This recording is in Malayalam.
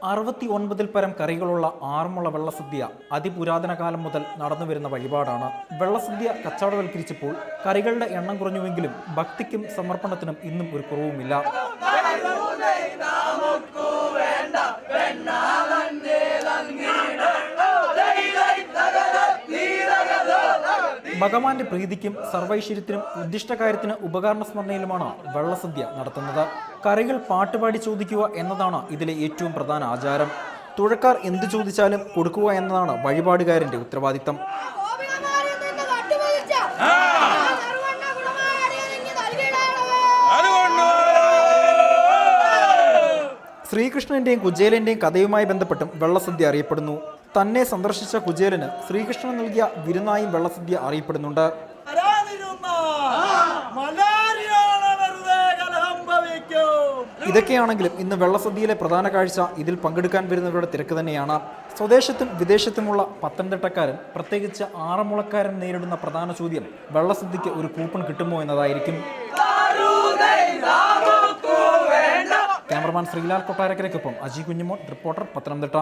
69 പരം കറികളുള്ള ആറന്മുള വെള്ളസദ്യ അതിപുരാതന കാലം മുതൽ നടന്നുവരുന്ന വഴിപാടാണ്. വെള്ളസദ്യ കച്ചവടവൽക്കരിച്ചപ്പോൾ കറികളുടെ എണ്ണം കുറഞ്ഞുവെങ്കിലും ഭക്തിക്കും സമർപ്പണത്തിനും ഇന്നും ഒരു കുറവുമില്ല. ഭഗവാന്റെ പ്രീതിക്കും സർവൈശ്വര്യത്തിനും ഉദ്ദിഷ്ടകാര്യത്തിന് ഉപകരണ സ്മരണയിലുമാണ് വെള്ളസദ്യ നടത്തുന്നത്. കറികൾ പാട്ടുപാടി ചോദിക്കുക എന്നതാണ് ഇതിലെ ഏറ്റവും പ്രധാന ആചാരം. തുഴക്കാർ എന്ത് ചോദിച്ചാലും കൊടുക്കുക എന്നതാണ് വഴിപാടുകാരന്റെ ഉത്തരവാദിത്തം. ശ്രീകൃഷ്ണന്റെയും കുചേലന്റെയും കഥയുമായി ബന്ധപ്പെട്ടും വെള്ളസദ്യ അറിയപ്പെടുന്നു. തന്നെ സന്ദർശിച്ച കുചേലന് ശ്രീകൃഷ്ണൻ നൽകിയ വിരുന്നായും വെള്ളസദ്യ അറിയപ്പെടുന്നുണ്ട്. ഇതൊക്കെയാണെങ്കിലും ഇന്ന് വെള്ളസദ്യയിലെ പ്രധാന കാഴ്ച ഇതിൽ പങ്കെടുക്കാൻ വരുന്നവരുടെ തിരക്ക് തന്നെയാണ്. സ്വദേശത്തും വിദേശത്തുമുള്ള പത്തനംതിട്ടക്കാരൻ, പ്രത്യേകിച്ച് ആറന്മുളക്കാരൻ നേരിടുന്ന പ്രധാന ചോദ്യം വെള്ളസദ്യക്ക് ഒരു കൂപ്പൺ കിട്ടുമോ എന്നതായിരിക്കും. ക്യാമറമാൻ ശ്രീലാൽ കൊട്ടാരക്കരയ്ക്കൊപ്പം അജി കുഞ്ഞുമോൻ, റിപ്പോർട്ടർ, പത്തനംതിട്ട.